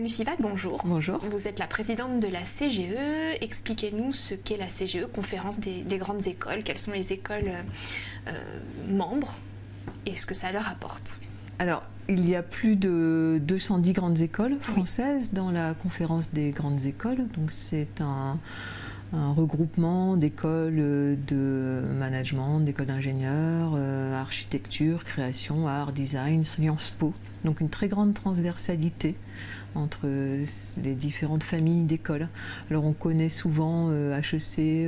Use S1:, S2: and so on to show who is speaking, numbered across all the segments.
S1: Lucie Vague, bonjour.
S2: Bonjour.
S1: Vous êtes la présidente de la CGE. Expliquez-nous ce qu'est la CGE, Conférence des grandes écoles. Quelles sont les écoles membres et ce que ça leur apporte?
S2: Alors, il y a plus de 210 grandes écoles françaises dans la Conférence des grandes écoles. Donc, c'est un regroupement d'écoles de management, d'écoles d'ingénieurs, architecture, création, art, design, Sciences Po. Donc une très grande transversalité entre les différentes familles d'écoles. Alors on connaît souvent HEC,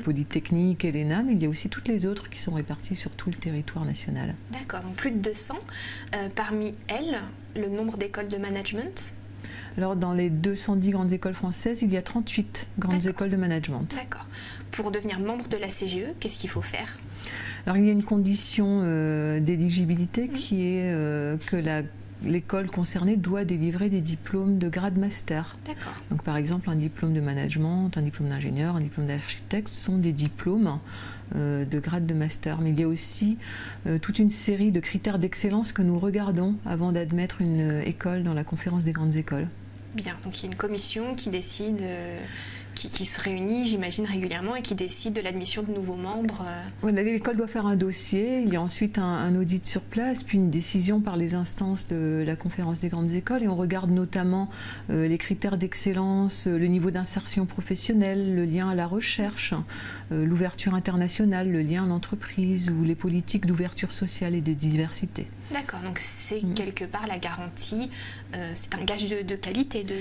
S2: Polytechnique et l'ENA, mais il y a aussi toutes les autres qui sont réparties sur tout le territoire national.
S1: D'accord, donc plus de 200. Parmi elles, le nombre d'écoles de management?
S2: Alors dans les 210 grandes écoles françaises, il y a 38 grandes écoles de management.
S1: D'accord. Pour devenir membre de la CGE, qu'est-ce qu'il faut faire?
S2: Alors il y a une condition d'éligibilité qui est que l'école concernée doit délivrer des diplômes de grade master.
S1: D'accord.
S2: Donc par exemple un diplôme de management, un diplôme d'ingénieur, un diplôme d'architecte sont des diplômes de grade de master. Mais il y a aussi toute une série de critères d'excellence que nous regardons avant d'admettre une école dans la conférence des grandes écoles.
S1: Bien, donc il y a une commission qui décide, qui se réunit, j'imagine, régulièrement et qui décide de l'admission de nouveaux membres.
S2: Voilà, l'école doit faire un dossier, il y a ensuite un audit sur place, puis une décision par les instances de la conférence des grandes écoles et on regarde notamment les critères d'excellence, le niveau d'insertion professionnelle, le lien à la recherche, l'ouverture internationale, le lien à l'entreprise ou les politiques d'ouverture sociale et de diversité.
S1: D'accord, donc c'est quelque part la garantie, c'est un gage de qualité de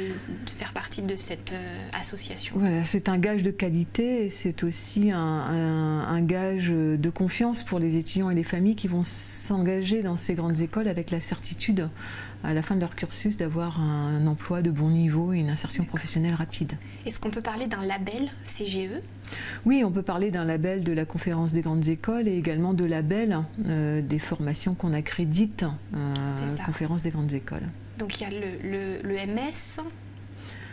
S1: faire partie de cette association.
S2: Voilà, c'est un gage de qualité et c'est aussi un gage de confiance pour les étudiants et les familles qui vont s'engager dans ces grandes écoles avec la certitude à la fin de leur cursus d'avoir un emploi de bon niveau et une insertion professionnelle rapide.
S1: Est-ce qu'on peut parler d'un label CGE ?
S2: Oui, on peut parler d'un label de la conférence des grandes écoles et également de label des formations qu'on accrédite conférence des grandes écoles.
S1: Donc il y a le MS,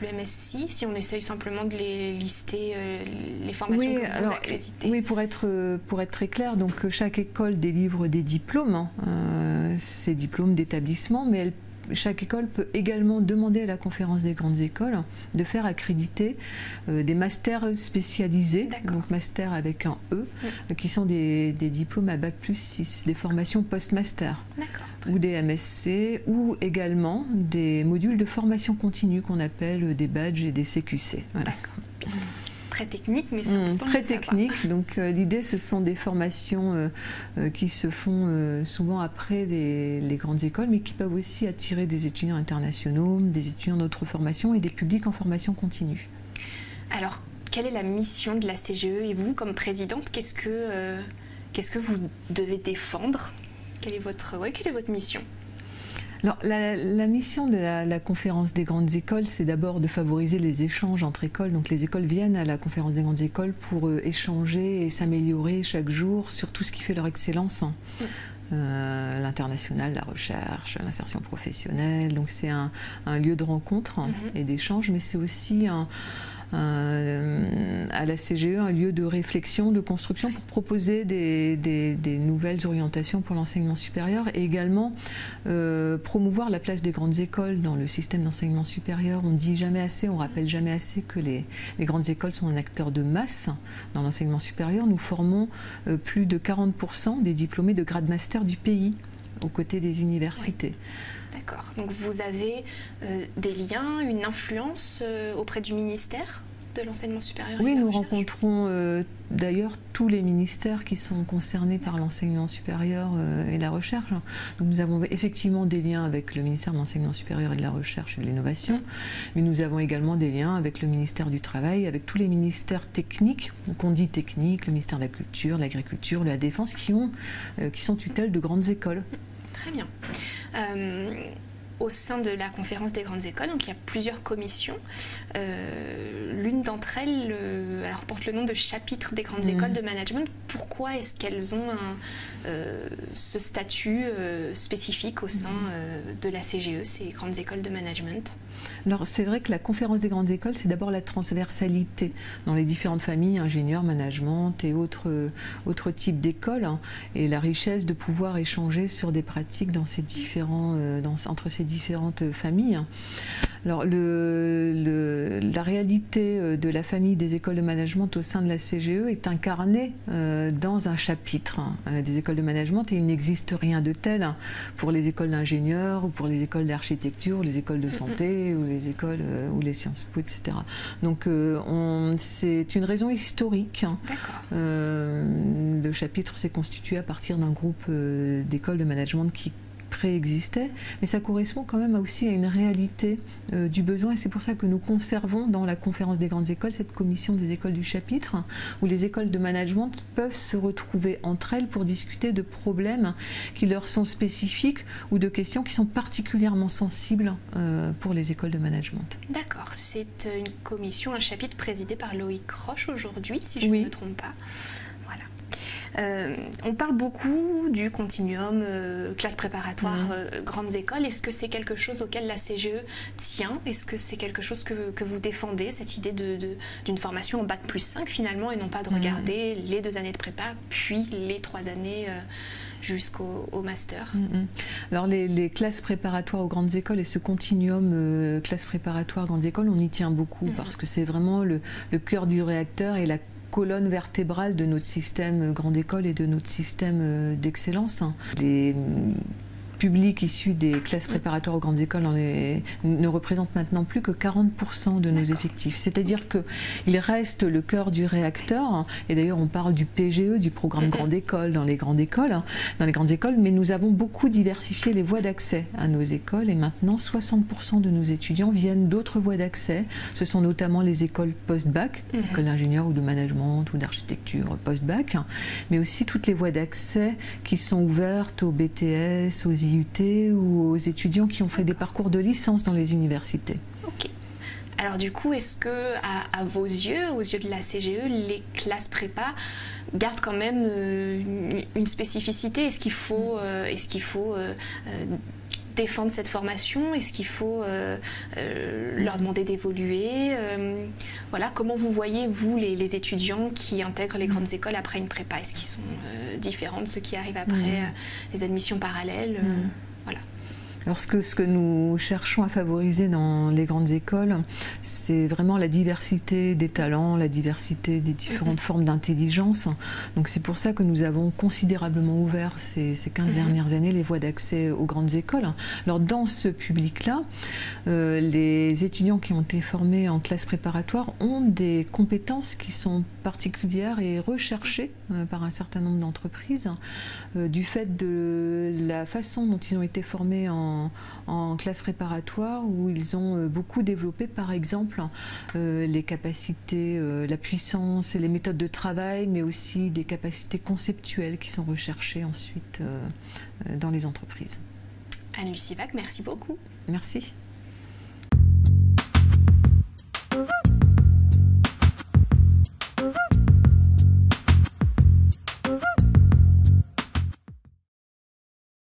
S1: le MSI, si on essaye simplement de les lister, les formations que vous accréditez.
S2: Oui, pour être très clair, donc chaque école délivre des diplômes, ces diplômes d'établissement, mais chaque école peut également demander à la conférence des grandes écoles de faire accréditer des masters spécialisés, donc master avec un E, qui sont des diplômes à Bac+6, des formations post-master, ou des MSc, ou également des modules de formation continue qu'on appelle des badges et des CQC. Voilà.
S1: Très technique, mais c'est important.
S2: Très technique. Donc l'idée, ce sont des formations qui se font souvent après les grandes écoles, mais qui peuvent aussi attirer des étudiants internationaux, des étudiants d'autres formations et des publics en formation continue.
S1: Alors, quelle est la mission de la CGE et vous, comme présidente, qu'est-ce que vous devez défendre? Quelle est votre mission?
S2: Alors, la mission de la conférence des grandes écoles, c'est d'abord de favoriser les échanges entre écoles. Donc les écoles viennent à la conférence des grandes écoles pour échanger et s'améliorer chaque jour sur tout ce qui fait leur excellence. L'international, la recherche, l'insertion professionnelle. Donc c'est un lieu de rencontre et d'échange, mais c'est aussi à la CGE un lieu de réflexion, de construction pour proposer des nouvelles orientations pour l'enseignement supérieur et également promouvoir la place des grandes écoles dans le système d'enseignement supérieur. On ne dit jamais assez, on rappelle jamais assez que les grandes écoles sont un acteur de masse dans l'enseignement supérieur. Nous formons plus de 40% des diplômés de grade master du pays aux côtés des universités.
S1: D'accord. Donc vous avez des liens, une influence auprès du ministère de l'enseignement supérieur?
S2: Oui, nous rencontrons d'ailleurs tous les ministères qui sont concernés par l'enseignement supérieur et la recherche. Donc nous avons effectivement des liens avec le ministère de l'enseignement supérieur et de la recherche et de l'innovation, mais nous avons également des liens avec le ministère du Travail, avec tous les ministères techniques, qu'on dit techniques, le ministère de la Culture, de l'Agriculture, de la Défense, qui sont tutelles de grandes écoles.
S1: Très bien. Au sein de la conférence des grandes écoles, donc il y a plusieurs commissions. L'une d'entre elles alors porte le nom de chapitre des grandes écoles de management. Pourquoi est-ce qu'elles ont ce statut spécifique au sein de la CGE, ces grandes écoles de management?
S2: Alors c'est vrai que la conférence des grandes écoles, c'est d'abord la transversalité dans les différentes familles, ingénieurs, management et autres types d'écoles, et la richesse de pouvoir échanger sur des pratiques dans ces entre ces différentes familles. Alors, la réalité de la famille des écoles de management au sein de la CGE est incarnée dans un chapitre des écoles de management, et il n'existe rien de tel pour les écoles d'ingénieurs ou pour les écoles d'architecture, les écoles de santé ou les écoles ou les Sciences Po, etc. Donc c'est une raison historique. Le chapitre s'est constitué à partir d'un groupe d'écoles de management qui préexistait, mais ça correspond quand même aussi à une réalité du besoin, et c'est pour ça que nous conservons dans la conférence des grandes écoles cette commission des écoles du chapitre, où les écoles de management peuvent se retrouver entre elles pour discuter de problèmes qui leur sont spécifiques ou de questions qui sont particulièrement sensibles pour les écoles de management.
S1: D'accord, c'est une commission, un chapitre présidé par Loïc Roche aujourd'hui, si je ne me trompe pas. On parle beaucoup du continuum classe préparatoire grandes écoles. Est-ce que c'est quelque chose auquel la CGE tient? Est-ce que c'est quelque chose que vous défendez, cette idée d'une formation en bac plus 5 finalement, et non pas de regarder les 2 années de prépa puis les 3 années jusqu'au master?
S2: Alors les classes préparatoires aux grandes écoles et ce continuum classe préparatoire grandes écoles, on y tient beaucoup parce que c'est vraiment le cœur du réacteur et la colonne vertébrale de notre système grande école et de notre système d'excellence. Les publics issus des classes préparatoires aux grandes écoles ne représentent maintenant plus que 40% de nos effectifs. C'est-à-dire qu'il reste le cœur du réacteur, et d'ailleurs on parle du PGE, du programme grande école dans les grandes écoles, mais nous avons beaucoup diversifié les voies d'accès à nos écoles, et maintenant 60% de nos étudiants viennent d'autres voies d'accès. Ce sont notamment les écoles post-bac, écoles d'ingénieur ou de management ou d'architecture post-bac, mais aussi toutes les voies d'accès qui sont ouvertes aux BTS, aux IUT ou aux étudiants qui ont fait des parcours de licence dans les universités.
S1: Ok. Alors du coup, est-ce que, à vos yeux, aux yeux de la CGE, les classes prépa gardent quand même une spécificité? Est-ce qu'il faut, défendre cette formation? Est-ce qu'il faut leur demander d'évoluer? Voilà, comment vous voyez, vous, les étudiants qui intègrent les grandes écoles après une prépa? Est-ce qu'ils sont différents de ceux qui arrivent après les admissions parallèles? Voilà.
S2: Alors ce que nous cherchons à favoriser dans les grandes écoles, c'est vraiment la diversité des talents, la diversité des différentes formes d'intelligence. Donc c'est pour ça que nous avons considérablement ouvert ces 15 dernières années les voies d'accès aux grandes écoles. Alors dans ce public-là, les étudiants qui ont été formés en classe préparatoire ont des compétences qui sont particulières et recherchées par un certain nombre d'entreprises du fait de la façon dont ils ont été formés en classe préparatoire, où ils ont beaucoup développé par exemple les capacités, la puissance et les méthodes de travail, mais aussi des capacités conceptuelles qui sont recherchées ensuite dans les entreprises.
S1: Anne-Lucie Vac, merci beaucoup.
S2: Merci.